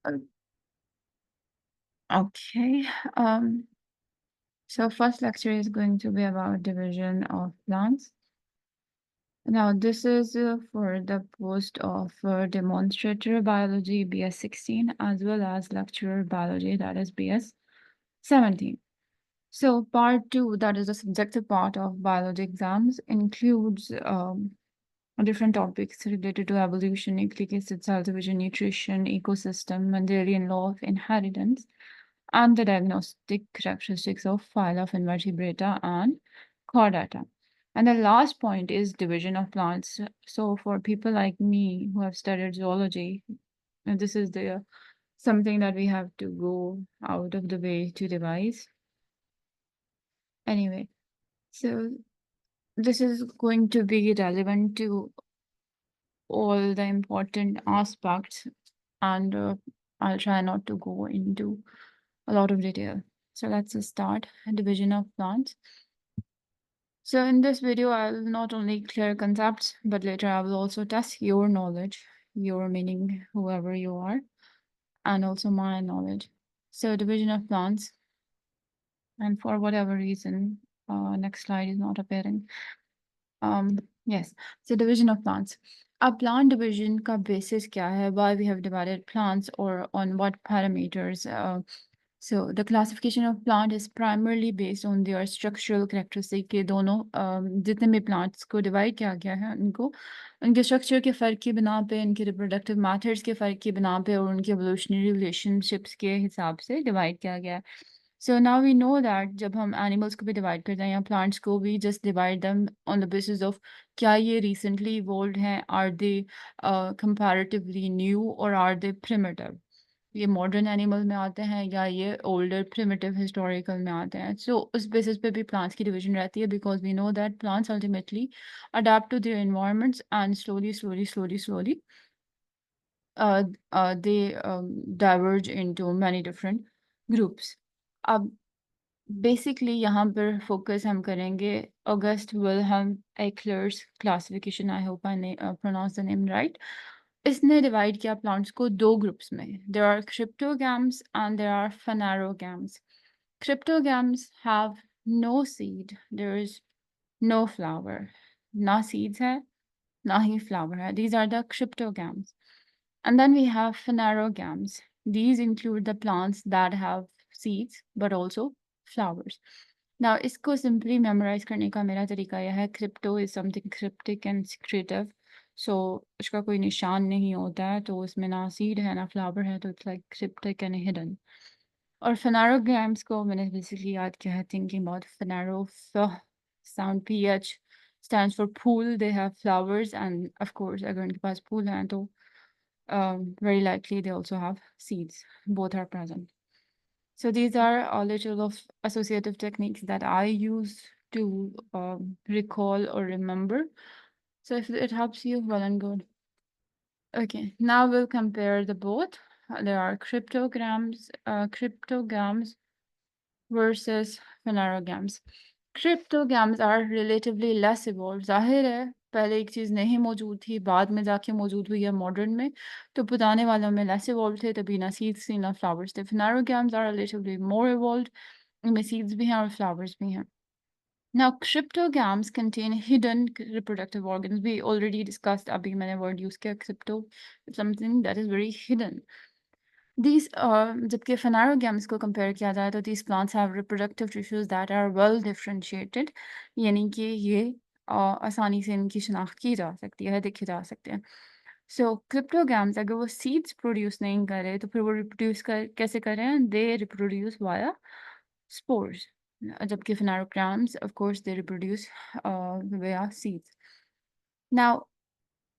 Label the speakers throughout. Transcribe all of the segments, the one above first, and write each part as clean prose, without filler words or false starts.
Speaker 1: Uh, Okay. Um, so first lecture is going to be about division of plants. Now, this is for the post of demonstrator biology BS 16 as well as lecturer biology, that is BS 17. So part 2, that is the subjective part of biology exams, includes different topics related to evolution, nucleic acid, cell division, nutrition, ecosystem, Mendelian law of inheritance, and the diagnostic characteristics of phyla of invertebrata and chordata. And the last point is division of plants. So for people like me who have studied zoology, this is the something that we have to go out of the way to revise. Anyway, so this is going to be relevant to all the important aspects, and I'll try not to go into a lot of detail. So let's just start division of plants. So in this video, I'll not only clear concepts, but later I will also test your knowledge, your meaning, whoever you are, and also my knowledge. So division of plants, and for whatever reason, next slide is not appearing. Yes, so division of plants. A plant division का basis क्या है? Why we have divided plants or on what parameters? So the classification of plant is primarily based on their structural characteristic के दोनों जितने भी plants को divide किया गया है उनको उनके structure के फ़र्क की बिना पे उनके reproductive methods के फ़र्क की बिना पे और उनके evolutionary relationships के हिसाब से divide किया गया है. So now we know that जब हम animals को भी divide करते हैं या plants को भी just divide them on the basis of क्या ये recently evolved हैं, are they comparatively new or are they primitive? ये मॉडर्न एनिमल में आते हैं या ये ओल्डर प्रिमिटिव हिस्टोरिकल में आते हैं. सो उस बेसिस पे भी प्लांट्स की डिवीजन रहती है because we know that plants ultimately adapt to their environments and slowly they diverge into many different groups. अब बेसिकली यहाँ पर फोकस हम करेंगे August Wilhelm Eichler's classification. I hope I pronounce the name right. इसने divide किया plants को दो groups में. There are cryptogams and there are phanerogams. Cryptogams have no seed, there is no flower. ना सीड्स है ना ही फ्लावर है. These are the cryptogams. And then we have phanerogams. These include the plants that have seeds but also flowers. Now, इसको simply memorize करने का मेरा तरीका यह है. Crypto is something cryptic and secretive. So, उसका कोई निशान नहीं होता है तो उसमें ना seed है ना flower है तो it's like cryptic and hidden. और phanerogams को मैंने basically याद किया है thinking about phanero, sound PH stands for pool. They have flowers and of course अगर उनके पास pool है तो very likely they also have seeds. Both are present. So these are a little of associative techniques that I use to recall or remember. So if it helps you, well and good. Okay, now we'll compare the both. There are cryptograms versus phanerogams. Cryptograms are relatively less evolved. जाहिर है पहले एक चीज़ नहीं मौजूद थी, बाद में जाके मौजूद हुई है मॉडर्न में, तो पुराने वालों में लेस evolved थे, तभी ना seeds थी ना flowers थे. Phanerogams are relatively more evolved, इनमें seeds भी हैं और flowers भी हैं. Now, cryptogams contain hidden reproductive organs. We already discussed, अभी मैंने word use किया, crypto, something that is very hidden. These जबकि phanerogams को compare किया जाए तो these plants have reproductive tissues that are well differentiated, यानी कि ये आसानी से इनकी शिनाख्त की जा सकती है, देखे जा सकते हैं. So cryptogams अगर वो seeds produce नहीं करे तो फिर वो reproduce कैसे करें? They reproduce via spores. जबकि phanerogams of course they reproduce via seeds. Now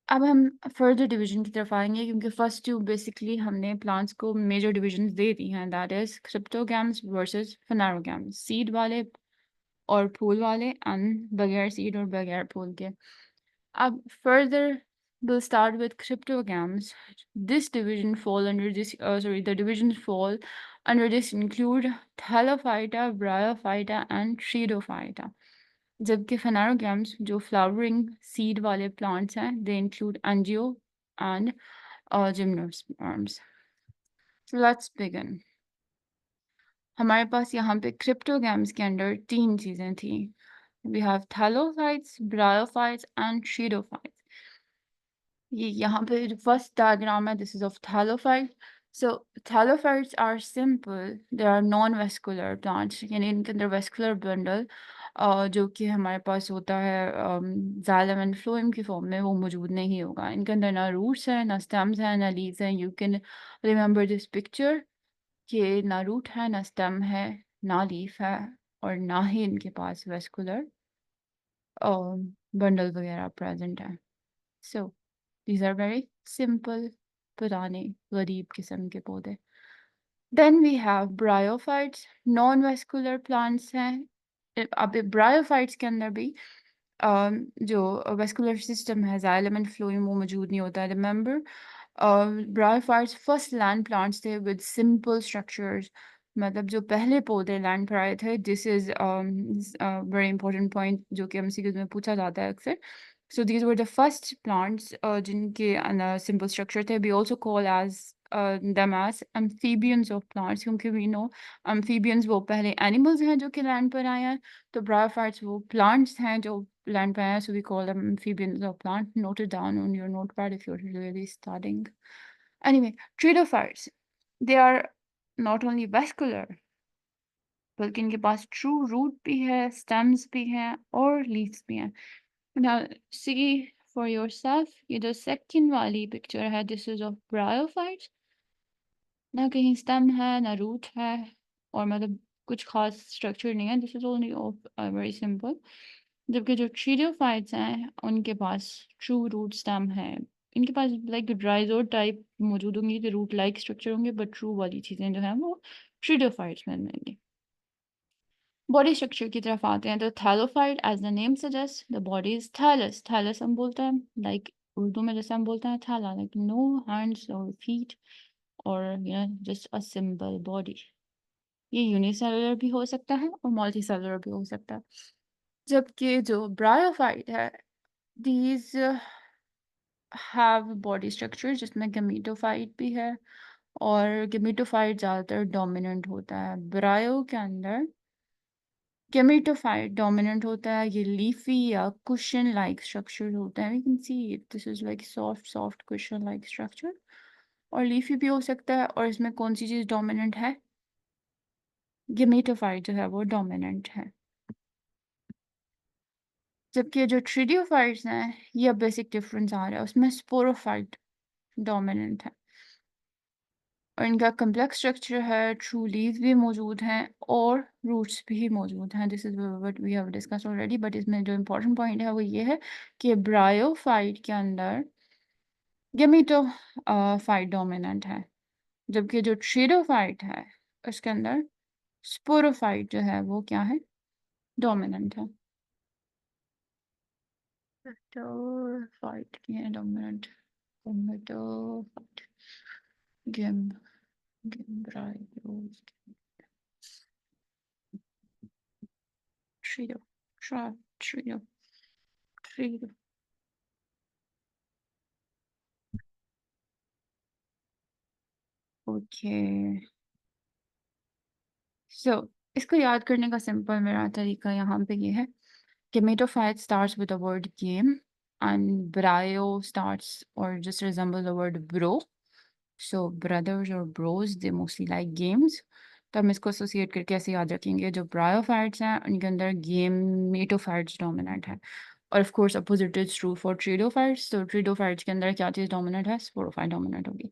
Speaker 1: अब हम फर्दर डिवीजन की तरफ आएंगे क्योंकि फर्स्ट टू बेसिकली हमने प्लांट्स को मेजर डिविजन्स दे दी हैं, that is cryptogams versus phanerogams, seed वाले और फूल वाले एंड बगैर सीड और बगैर फूल के. अब further we'll start with cryptogams. This division fall under this the divisions fall under this include Thallophyta, Bryophyta and Pseudophyta. जबकि phanerogams जो flowering seed वाले plants हैं, they include angio and gymnosperms. So let's begin. हमारे पास यहाँ पे cryptogams के under 3 चीज़ें थी। We have thallophytes, bryophytes and pteridophytes. ये यहाँ पे जो फर्स्ट डायग्राम है, this is of thallophyte. So thallophytes are simple, they are non vascular plants, यानी इनके अंदर वेस्कुलर बंडल जो कि हमारे पास होता है जाइलम एंड फ्लोएम की फॉर्म में, वो मौजूद नहीं होगा। इनके अंदर ना रूट्स हैं, ना स्टेम्स हैं, ना लीव्स हैं। You can remember this picture कि ना रूट है, ना स्टेम है, ना लीफ है, और ना ही इनके पास वेस्कुलर बंडल वगैरह प्रेजेंट है। So these are very simple, पुराने गरीब किस्म के पौधे। Then we have bryophytes, non vascular plants हैं। अब ब्रायोफाइट्स के अंदर भी जो वेस्कुलर सिस्टम है, जाइलम एंड फ्लोएम, वो मौजूद नहीं होता। Remember bryophytes first land plants थे विद सिंपल स्ट्रक्चर्स। मतलब जो पहले पौधे लैंड पर आए थे, this is very important point जो कि एमसीक्यूज में पूछा जाता है अक्सर। So these were the first plants जिनके simple structure थे. We also call as them as amphibians of plants, क्योंकि we know amphibians वो पहले animals हैं जो कि land पर आए हैं, तो bryophytes वो plants हैं जो land पर आए हैं, so we call them amphibians of plant. Note it down on your notepad if you're really studying. Anyway, pteridophytes, they are not only vascular, बल्कि इनके पास true root भी है, stems भी हैं, और leaves भी हैं. Now see for yourself, ये जो second वाली picture है, this is of bryophytes. ना कहीं stem है, ना root है, और मतलब कुछ खास structure नहीं है. This is only of very simple. जबकि जो pteridophytes हैं, उनके पास true root stem है. इनके पास like rhizode type मौजूद होंगी, कि root like structure होंगे, but true वाली चीजें जो हैं वो pteridophytes में मिलेंगी. बॉडी स्ट्रक्चर की तरफ आते हैं, तो thallophyte as the name suggest, the body is thallus. Thallus हम बोलते हैं लाइक उर्दू में जैसे हम बोलते हैं थैला, लाइक नो हैंड्स और फीट, और जस्ट अ सिंपल बॉडी। ये यूनिसेलुलर भी हो सकता है और मल्टी सेलुलर भी हो सकता है। जबकि जो ब्रायोफाइट है, दीज हैव बॉडी स्ट्रक्चर जिसमें गमीटोफाइट भी है, और गमीटोफाइट ज़्यादातर डोमिनेंट होता है। ब्रायो के अंदर गेमेटोफाइट डोमिनेंट होता है। ये लीफी या कुशन लाइक स्ट्रक्चर होता है। We can see this is like soft soft cushion like structure, और लीफी भी हो सकता है। और इसमें कौन सी चीज़ डोमिनेंट है? गेमेटोफाइट जो है वो डोमिनेंट है। जबकि जो ट्रिडियोफाइट्स हैं, ये बेसिक डिफरेंस आ रहा है, उसमें स्पोरोफाइट डोमिनेंट है, और इनका कम्प्लेक्स स्ट्रक्चर है। ट्रू लीव्स भी मौजूद हैं और रूट्स भी मौजूद हैं। This is what we have discuss already, but इसमें जो इम्पोर्टेंट पॉइंट है वो ये है कि ब्रायोफाइट के अंदर गेमीटो फाइट डोमिनेंट है, जबकि जो ट्रिडोफाइट है उसके अंदर स्पोरोफाइट जो है वो क्या है? डोमिनेंट है। फाइट की है dominant, gametophyte, game game ब्रायो Trio, trio, trio. Okay, सो इसको याद करने का सिंपल मेरा तरीका यहाँ पे ये है कि मेटोफाइट starts with the word game and brio starts or just resemble the word bro. So brothers or bros, they mostly like games. तो हम इसको एसोसिएट करके ऐसे याद रखेंगे, जो ब्रायोफाइट्स हैं उनके अंदर गेम मेटोफाइट्स डोमिनेंट है। और of course opposite is true for pteridophytes. तो ट्रिडोफाइट्स के अंदर क्या चीज़ डोमिनेंट है? स्पोरोफाइट डोमिनेंट होगी।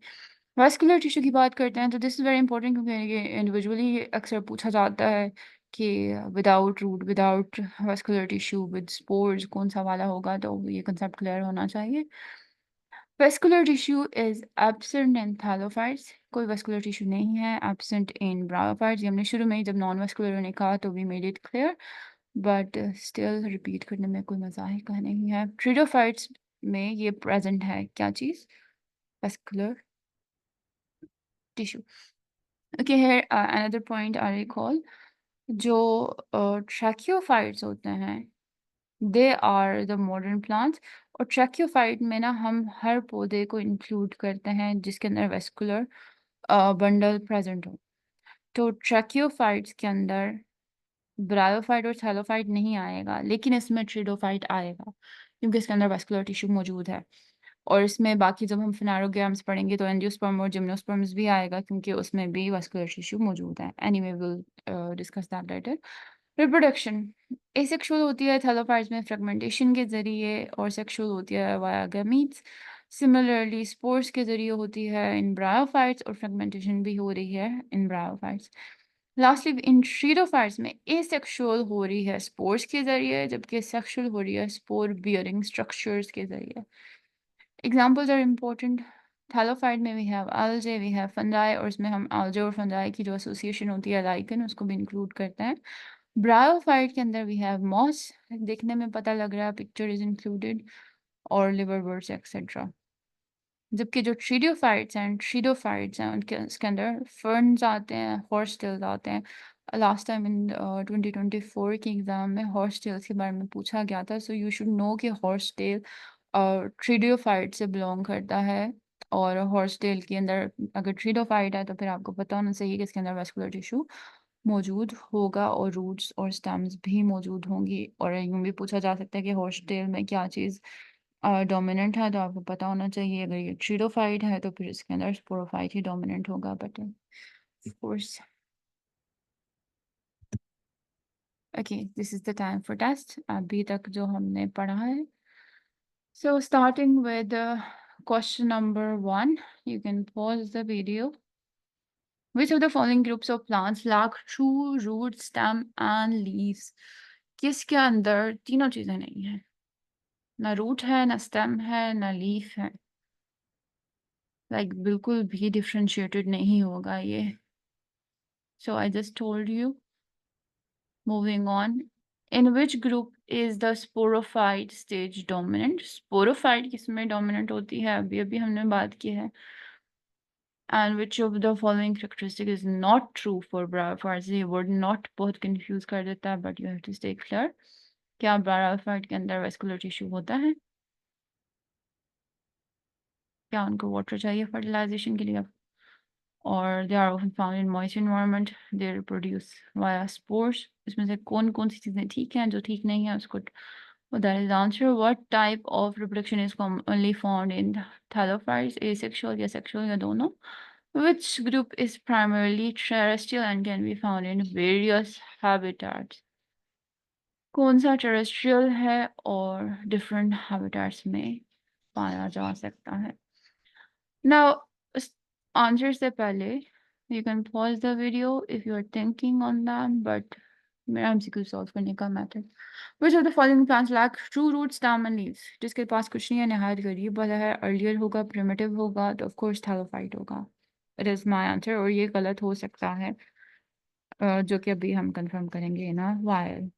Speaker 1: वास्कुलर टिश्यू की बात करते हैं, तो दिस इज़ वेरी इंपॉर्टेंट, क्योंकि ये इंडिविजुअली अक्सर पूछा जाता है कि without root, without vascular tissue, with spores कौन सा वाला होगा, तो ये कंसेप्ट क्लियर होना चाहिए। Vascular tissue is absent in thallophytes, कोई वेस्कुलर टिश्यू नहीं है एब्सेंट इन ब्रायोफाइट्स। ये हमने शुरू में ही जब नॉन वेस्कुलर ने कहा तो we made it clear, but still repeat करने में कोई मजा ही का नहीं है। ट्रिडोफाइट्स में ये प्रेजेंट है क्या चीज़? Vascular tissue. Okay, here another point I recall, जो ट्रैकियोफाइट्स होते हैं, they are the modern plants. और ट्रैकियोफाइट में ना हम हर पौधे को इंक्लूड करते हैं जिसके अंदर वेस्कुलर बंडल प्रेजेंट हो। तो ट्रैकियोफाइट्स के अंदर ब्रायोफाइट और थैलोफाइट नहीं आएगा, लेकिन इसमें ट्रिडोफाइट आएगा क्योंकि इसके अंदर वैस्कुलर टिश्यू मौजूद है। और इसमें बाकी जब हम फिनारोग्राम्स पढ़ेंगे तो एंजियोस्पर्म और जिम्नोस्पर्म्स भी आएगा क्योंकि उसमें भी वैस्कुलर टिश्यू मौजूद है। Anyway will discuss that later. Reproduction asexual होती है थैलोफाइट्स में फ्रेगमेंटेशन के जरिए, और सेक्सुअल होती है वाया गैमीट्स। सिमिलरली स्पोर्स के जरिए होती है इन ब्रायोफाइट्स, और फ्रेगमेंटेशन भी हो रही है इन ब्रायोफाइट्स। लास्टली इन ट्रीडोफाइट्स में एसेक्सुअल हो रही है स्पोर्स के जरिए, जबकि सेक्सुअल हो रही है स्पोर बियरिंग स्ट्रक्चर्स के जरिए। Examples are important. थैलोफाइट में we have algae, we have fungi, और इसमें हम algae और fungi की जो एसोसिएशन होती है लाइकन, उसको भी इंक्लूड करते हैं। ब्रायोफाइट के अंदर वी हैव मॉस, देखने में पता लग रहा है, पिक्चर इज इंक्लूडेड, और लिवरवर्ट्स एक्सेट्रा। जबकि जो ट्रीडोफाइट्स हैं उनके उसके अंदर फर्न्स आते हैं, हॉर्सटेल्स आते हैं। लास्ट टाइम इन 2024 के एग्जाम में हॉर्सटेल्स के बारे में पूछा गया था, सो यू शुड नो कि हॉर्सटेल ट्रीडियोफाइट से बिलोंग करता है। और हॉर्सटेल के अंदर अगर ट्रीडोफाइट है तो फिर आपको पता होना चाहिए कि इसके अंदर वैस्कुलर टिश्यू मौजूद होगा और रूट्स और स्टेम्स भी मौजूद होंगी। और यूँ भी पूछा जा सकता है कि हॉर्सटेल में क्या चीज़ डोमिनेंट है, तो आपको पता होना चाहिए अगर ये ट्रीडोफाइट है तो फिर इसके अंदर स्पोरोफाइट ही डोमिनेंट होगा। But of course okay, this is the time for test. अभी तक जो हमने पढ़ा है, so starting with question number 1, you can pause the video. Which of the following groups of plants lack true root, stem and leaves? किसके अंदर तीनों चीजें नहीं है, ना रूट है, ना स्टेम है, ना लीफ है। बिल्कुल भी डिफ्रेंशिएटेड नहीं होगा ये। So I just told you. Moving on. In which group is the sporophyte stage dominant? Sporophyte किसमें dominant होती है, अभी अभी हमने बात की है। And which of the following characteristic is not true for bryophytes? ये word not बहुत confuse कर देता है, but you have to stay clear. क्या bryophyte के अंदर vascular tissue होता है? क्या उनको water चाहिए fertilization के लिए? Or they are often found in moist environment. They reproduce via spores. इसमें से कौन कौन सी चीजें ठीक हैं, जो ठीक नहीं है उसको, that is the answer. What type of reproduction is commonly found in thallophytes? Asexual या sexual या दोनों? Which group is primarily terrestrial and can be found in various habitats? कौन सा terrestrial है और different habitats में पाया जा सकता है? Now, answer से पहले you can pause the video if you are thinking on that, but मेरा MCQ solve करने का method. Which of the following plants lack true roots, stem and leaves? जिसके पास कुछ नहीं है, निहायत गरीब वाला है, earlier होगा, primitive होगा, तो of course thallophyte होगा. It is my answer, और ये गलत हो सकता है, जो कि अभी हम confirm करेंगे in a while.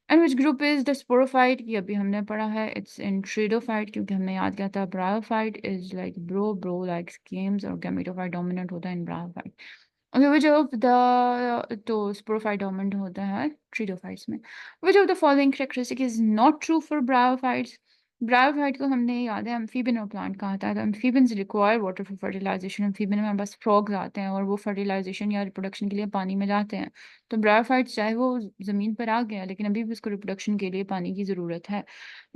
Speaker 1: And which group is the sporophyte? ये अभी हमने पढ़ा है, it's in tridophyte, क्योंकि हमने याद किया था bryophyte is like bro like schemes, और gametophyte dominant होता है in bryophyte. Okay, which of the तो sporophyte dominant होता है tridophytes में. Which of the following characteristic is not true for bryophytes? Bryophyte को हमने याद है एम्फीबियन प्लांट कहा था, तो amphibians require water for fertilisation. Amphibian में बस फ्रॉग्स आते हैं और वो फर्टिलाइजेशन या रिप्रोडक्शन के लिए पानी में जाते हैं। तो ब्रायोफाइट चाहे वो ज़मीन पर आ गया, लेकिन अभी भी उसको रिप्रोडक्शन के लिए पानी की ज़रूरत है।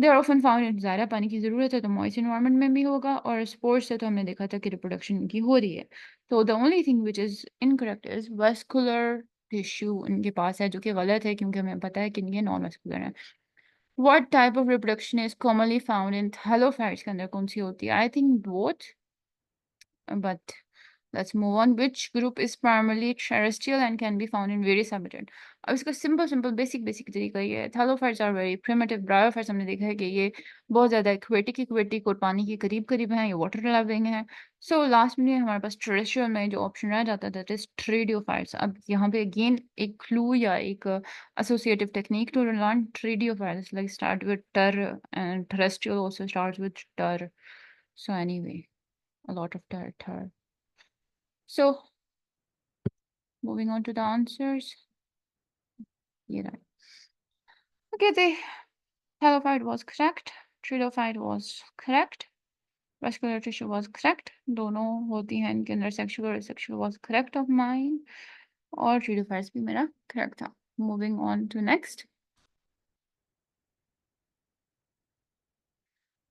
Speaker 1: They are often found in, ज़ाहिर पानी की ज़रूरत है तो मॉइस्ट इन्वायरमेंट में भी होगा, और स्पोर्ट्स से तो हमने देखा था कि रिप्रोडक्शन की हो रही है। तो the only thing which is incorrect is vascular tissue इनके पास है, जो कि गलत है क्योंकि हमें पता है कि ये नॉन वेस्कुलर है। What type of reproduction is commonly found in thallophytes के अंदर कौन सी होती है? I think both, but let's move on. Which group is primarily terrestrial and can be found in various habitat? अब इसका सिंपल बेसिक तरीका ये है। Thallophytes are very primitive. Bryophytes हमने देखा है कि ये बहुत ज़्यादा एक्वेटिक और पानी के करीब हैं, ये वाटर लविंग है। सो लास्ट में हमारे पास टेरेस्ट्रियल में जो ऑप्शन रह जाता है दैट इज ट्रेडियोफाइट्स। अब यहाँ पे अगेन एक क्लू या एक associative technique to learn trediophiles, like start with ter, and terrestrial also starts with ter. So anyway, a lot of ter. So moving on to the answers. Yeah. Okay, the thallophyte was correct. Trilophyte was correct. Vascular tissue was correct. दोनों होती हैं इनके अंदर, sexual और asexual was correct of mine. और tridophytes भी मेरा correct था. Moving on to next.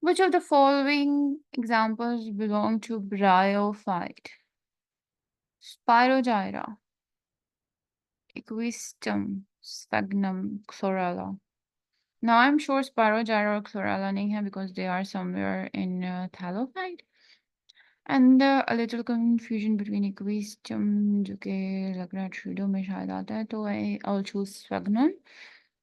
Speaker 1: Which of the following examples belong to bryophyte? Spirogyra, Equistum, Sphagnum, Chlorella. Now I'm sure Spirogyra or Chlorella nahi hai because they are somewhere in Thallophyte. And a little confusion between Equistum जो कि लग रहा है Trido में शायद आता है, तो I'll choose Sphagnum.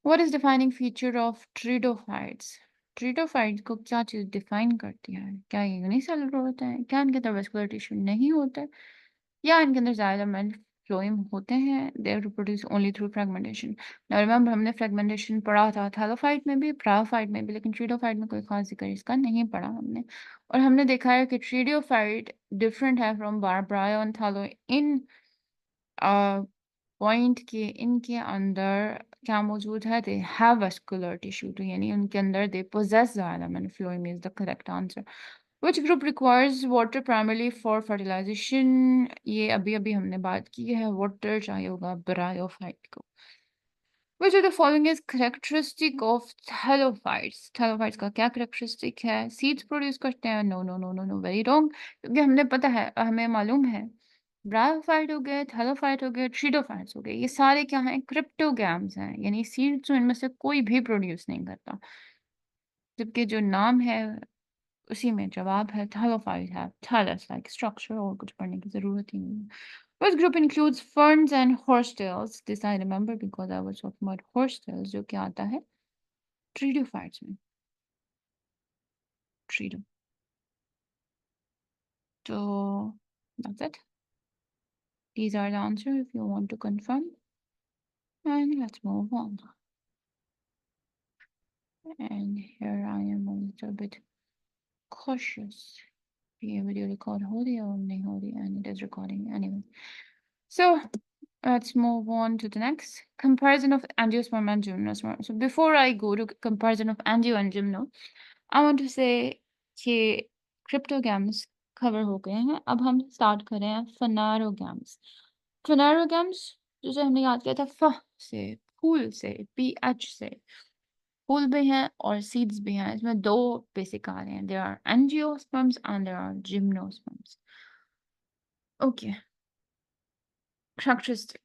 Speaker 1: What is defining feature of Tridophytes? Tridophytes को क्या चीज़ डिफाइन करती है? क्या ये यूनिसेलुलर होते हैं? क्या इनके अंदर वेस्कुलर टिश्यू नहीं होता है? या इनके अंदर ज़ाइलम फ्लोएम होते हैं? They reproduce only through fragmentation. Now remember हमने फ्रेगमेंटेशन पढ़ा था थैलोफाइट में भी, ब्रायोफाइट में भी, लेकिन ट्रीडोफाइट में कोई खास जिक्र इसका नहीं पढ़ा हमने. और हमने देखा है कि ट्रीडियोफाइट डिफरेंट है from bryo and thallo in point के इनके अंदर क्या मौजूद है? दे हैव वेस्कुलर टिश्यू, तो यानी उनके अंदर they possess xylem and phloem is the correct answer. Which group requires water primarily for fertilization? ये अभी अभी हमने बात की है, water चाहिए होगा bryophyte को. Which of the following is characteristic of thallophytes? Thallophytes का क्या characteristic है? Seeds produce करते हैं? No, no, no, no, no, very wrong. क्योंकि हमने पता है, हमें मालूम है, ब्रायोफाइट हो गए, थैलोफाइट हो गए, ट्रीडोफाइट्स हो गए, ये सारे क्या हैं? क्रिप्टोगैम्स हैं, यानी सीड्स जो इनमें से कोई भी प्रोड्यूस नहीं करता. जबकि जो नाम है उसी में जवाब है. थैलोफाइट है थैलस लाइक स्ट्रक्चर, और कुछ पढ़ने की जरूरत ही नहीं है. First group includes ferns and horsetails. This I remember because I was talking about horsetails, जो क्या आता है ट्रीडोफाइट्स में. ट्रीडो. So that's it. These are the answers if you want to confirm. And let's move on. And here I am a little bit cautious. ये video record हो रही है और नहीं हो रही है, and it is recording anyway. So let's move on to the next comparison of angiosperm and gymnosperm. So before I go to comparison of angio and gymno, I want to say कि cryptogams cover हो गए हैं. अब हम start कर रहे हैं phanerogams. Phanerogams जैसे हमने याद किया था फ से, फूल से, ph से, फूल भी हैं और seeds भी हैं. इसमें दो basic आ रहे हैं. There are angiosperms and there are gymnosperms. Okay. Characteristic.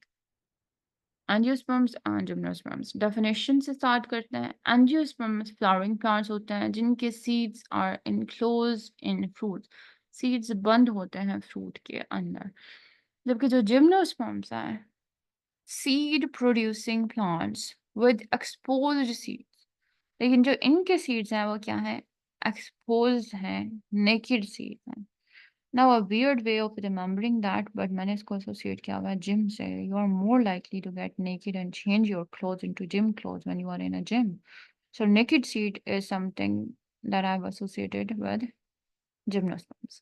Speaker 1: Angiosperms and gymnosperms. Definition से स्टार्ट करते हैं. एंजियोस्पर्म्स फ्लावरिंग प्लांट्स होते हैं जिनके seeds are enclose in fruit. Seeds बंद होते हैं फ्रूट के अंदर. जबकि जो जिम्नोस्पर्म्स हैं, seed producing plants with exposed seeds. लेकिन जो इनके सीड्स हैं वो क्या है? एक्सपोज्ड हैं, नेकेड सीड्स हैं. Now, a weird way of remembering that, but मैंने इसको associate किया हुआ है gym से. You are more likely to get naked and change your clothes into gym clothes when you are in a gym. So naked seed is something that I've associated with gymnosperms.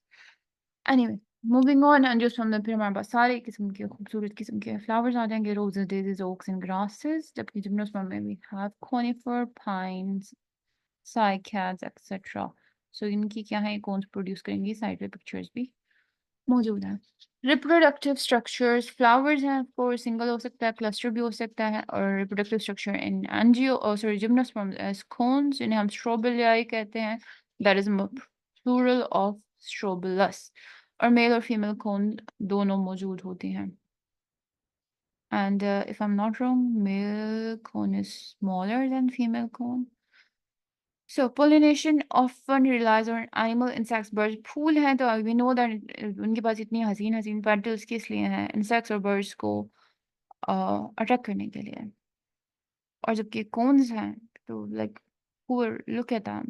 Speaker 1: Anyway, moving on, angiosperm में फिर हमारे पास सारे किस्म के खूबसूरत किस्म के flowers आ जाएंगे, roses, daisies, oaks and grasses. जबकि gymnosperm में we have conifer, pines, cycads, etc. So इनकी क्या है, कौन प्रोड्यूस करेंगी, साइड पे पिक्चर्स भी मौजूद है. रिप्रोडक्टिव स्ट्रक्चर्स, फ्लावर्स हैं, ऑफकोर्स सिंगल हो सकता है, क्लस्टर भी हो सकता है. और reproductive structure in gymnosperms as cones, जिन्हें हम स्ट्रोबिलियाई कहते हैं. That is plural of strobilus. और मेल और फीमेल कोन दोनों मौजूद होते हैं. And if I am not wrong, male cone is smaller than female cone. So pollination often relies on animal insects, birds. फूल हैं तो we know that उनके पास इतनी हसीन हसीन petals किस लिए हैं? insects और birds को अट्रैक्ट करने के लिए. और जबकि cones हैं तो like poor look at them.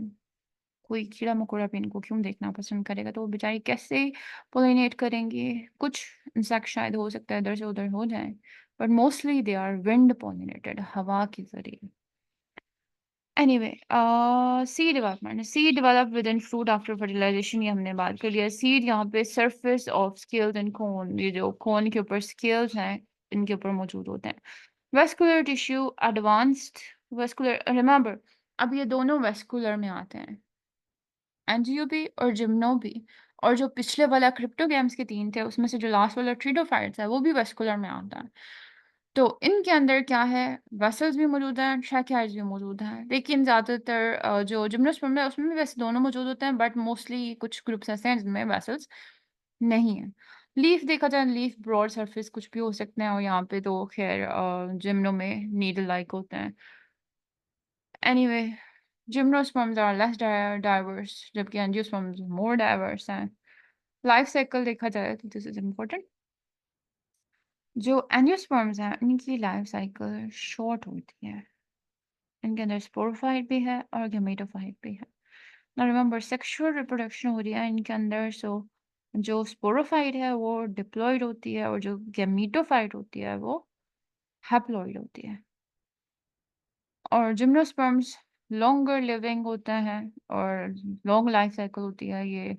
Speaker 1: कोई कीड़ा मकोड़ा भी इनको क्यों देखना पसंद करेगा? तो वो बेचारी कैसे पोलिनेट करेंगी? कुछ इंसेक्ट शायद हो सकता है इधर से उधर हो जाए, but mostly they are wind pollinated, हवा के जरिए. Anyway, seed development. Seed develop within fruit after fertilisation, ये हमने बात कर लिया. सीड यहाँ पे surface of scales and cone, ये जो कोन के ऊपर स्केल्स हैं इनके ऊपर मौजूद होते हैं. Vascular tissue, advanced vascular. Remember, अब ये दोनों वेस्कुलर में आते हैं. एनजीओ भी और जिम्नो भी। और जो पिछले वाला क्रिप्टोगैम्स के 3 थे, उसमें से जो लास्ट वाला ट्रिडोफाइट्स है, वो भी वेस्कुलर में आता है। तो इनके अंदर क्या है, वेसल्स भी मौजूद हैं, ट्रैकियाज भी मौजूद हैं। लेकिन ज़्यादातर जो जिम्नोस्पर्म है, उसमें भी वैसे दोनों मौजूद होते हैं, बट मोस्टली कुछ ग्रुप्स ऐसे हैं जिनमें वेसल्स नहीं है। लीफ देखा जाए, लीफ ब्रॉड सरफेस कुछ भी हो सकते हैं, और यहाँ पे तो खैर जिम्नो में नीडल लाइक होते हैं। Anyway, gymnosperms are less diverse, जबकि एंजियोस्पर्म्स मोर डाइवर्स हैं। लाइफ साइकिल देखा जाए तो दिस इज इम्पोर्टेंट। जो एंजियोस्पर्म्स हैं, इनकी लाइफ साइकिल शॉर्ट होती है। इनके अंदर स्पोरोफाइट भी है और गेमेटोफाइट भी है। ना रिमेंबर, सेक्सुअल रिप्रोडक्शन हो रही है इनके अंदर, सो जो स्पोरोफाइट है वो डिप्लॉयड होती है, और जो गेमेटोफाइट होती है वो हैप्लॉइड होती है। और जिम्नोस्पर्म्स लॉन्गर लिविंग होते हैं, और लॉन्ग लाइफ साइकिल होती है ये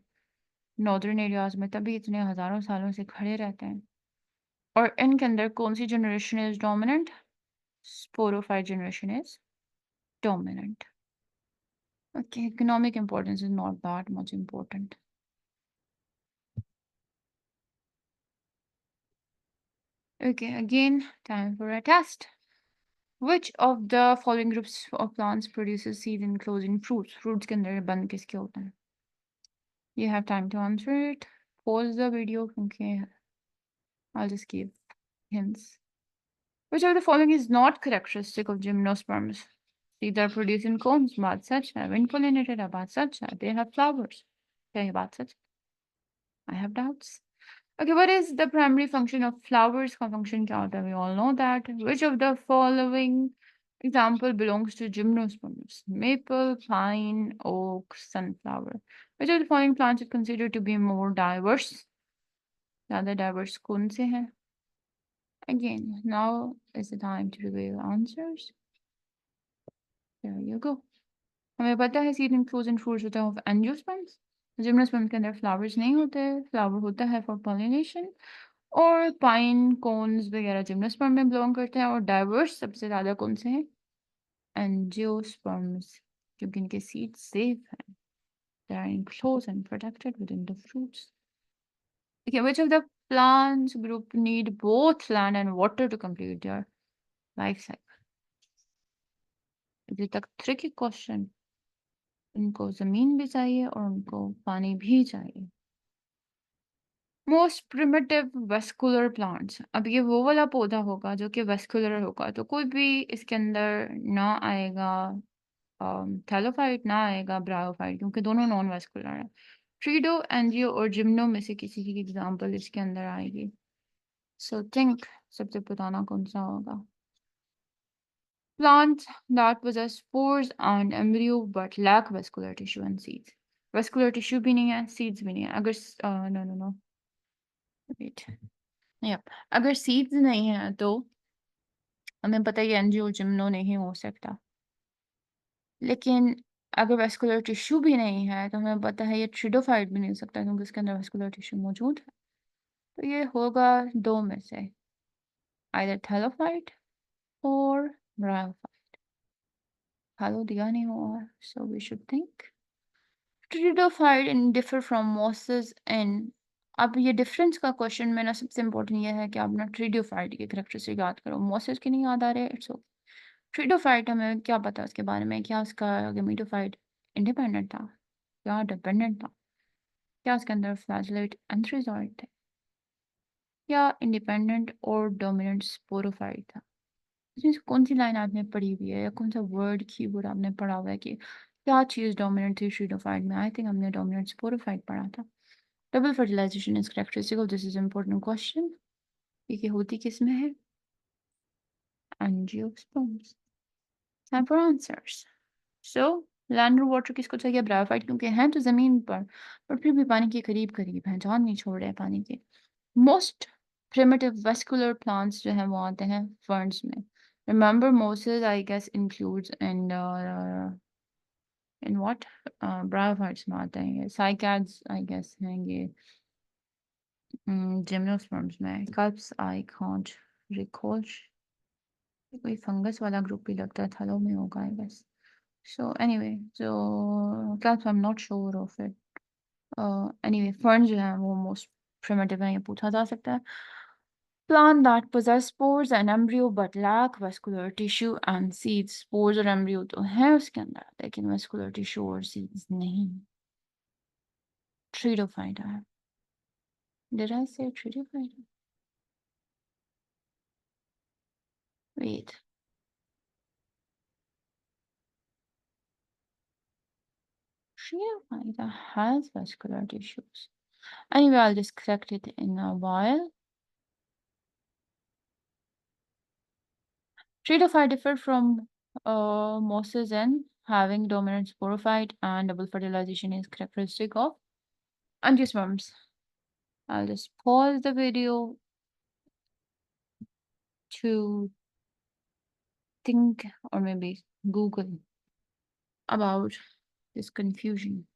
Speaker 1: नॉर्दर्न एरियाज में, तभी इतने हजारों सालों से खड़े रहते हैं। और इनके अंदर कौन सी generation is dominant? Sporophyte generation is dominant. Okay, economic importance is not that much important. Okay, again, time for a test. Which of the following groups of plants produces seed enclosing fruits? Fruits के अंदर बंद किसके होते हैं? You have time to answer it. Pause the video. Okay, I'll just give hints. Which of the following is not characteristic of gymnosperms? Seeds are produced in cones. बात सच है. When pollinated है, बात सच है. They have flowers. क्या ये बात सच? I have doubts. Okay, what is the primary function of flowers का function क्या होता है? We all know that. Which of the following example belongs to gymnosperms? Maple, pine, oak, sunflower. Which of the following plants is considered to be more diverse? ज़्यादा diverse कौन से हैं? Again, now is the time to reveal answers. There you go. हमें पता है seed inclusion fruits होता है of angiosperms. Gymnosperm के अंदर फ्लावर्स नहीं होते, फ्लावर होता है फॉर पॉलिनेशन। और पाइन कोन्स वगैरह जिम्नोस्पर्म में बिलोंग करते हैं, और डाइवर्स सबसे ज़्यादा कौन से हैं? एंजियोस्पर्म्स, क्योंकि इनके सीड सेफ हैं। They are enclosed and protected within the fruits. Okay, which of the plants group need both land and water to complete their life cycle? अभी तक tricky question. उनको ज़मीन भी चाहिए और उनको पानी भी चाहिए। मोस्ट प्रिमिटिव वेस्कुलर प्लांट्स, अब ये वो वाला पौधा होगा जो कि वेस्कुलर होगा, तो कोई भी इसके अंदर ना आएगा थैलोफाइट, ना आएगा ब्रायोफाइट, क्योंकि दोनों नॉन वेस्कुलर हैं। ट्रीडो, एंजियो और जिम्नो में से किसी की एग्जांपल इसके अंदर आएगी। सो थिंक सबसे पुराना कौन सा होगा? Plants that possess spores and embryo but lack vascular tissue and seeds. Vascular tissue भी नहीं है, seeds भी नहीं है। अगर no no no wait, yup, अगर सीड्स नहीं है तो हमें पता है ये एंजियो जिम्नो नहीं हो सकता। लेकिन अगर वेस्कुलर टिश्यू भी नहीं है तो हमें पता है ये ट्रिडोफाइट भी नहीं हो सकता, क्योंकि इसके अंदर वेस्कुलर टिश्यू मौजूद है। तो ये होगा दो में से, आइदर थैलोफाइट और ब्रायोफाइट। थैलो दिया नहीं हुआ है, so we should think pteridophyte in differ from mosses in. अब ये डिफरेंस का क्वेश्चन में ना सबसे इम्पोर्टेंट ये है कि आप ना ट्रिडोफाइट के करेक्टरिस्टिक याद करो, मॉसेस के नहीं याद आ रहे, इट्स ओके। ट्रिडोफाइट हमें क्या पता उसके बारे में? क्या उसका गेमिटोफाइट इंडिपेंडेंट था या डिपेंडेंट था? क्या उसके अंदर फ्लैगेलेट एंथ्राजॉइड थे, या इंडिपेंडेंट और डोमिनेंट स्पोरोफाइट था? इसमें से कौन सी लाइन आपने पढ़ी हुई है, या कौन सा वर्ड कीवर्ड आपने पढ़ा हुआ है कि क्या चीज़ डोमिनेंट थी ट्रिडोफाइट में? आई थिंक हमने डोमिनेंट स्पोरोफाइट पढ़ा था। Double fertilisation is characteristic of this is important question. ये होती किस में है? Angiosperms. Time for answers. So land और वाटर किसको चाहिए? ब्रायोफाइट, क्योंकि हैं तो ज़मीन पर फिर भी पानी के करीब करीब हैं, जान नहीं छोड़ रहे हैं पानी के। मोस्ट प्रिमिटिव वेस्कुलर प्लांट्स जो हैं वो आते हैं फर्न्स में। Remember mosses I guess includes in what, bryophytes में आते हैं ये। साइकैड्स आई गेस हैं ये जिम्नोस्पर्म्स में। कल्प्स आई कांट रिकॉल, कोई फंगस वाला ग्रुप भी लगता है, थैलो में होगा I guess. So anyway, so calcium I'm not sure of it. Anyway, ferns जो हैं वो most primitive हैं, ये पूछा जा सकता है. Plant that possess spores and embryo but lack vascular tissue and seeds. Spores और embryo तो हैं उसके अंदर, लेकिन vascular tissue और seeds नहीं. Pteridophyta है. Did I say Pteridophyta? Wait. Pteridophyta has vascular tissues. Anyway, I'll just correct it in a while. Pteridophyte differ from mosses in having dominant sporophyte and double fertilization is characteristic of angiosperms. I'll just pause the video to think or maybe Google about this confusion.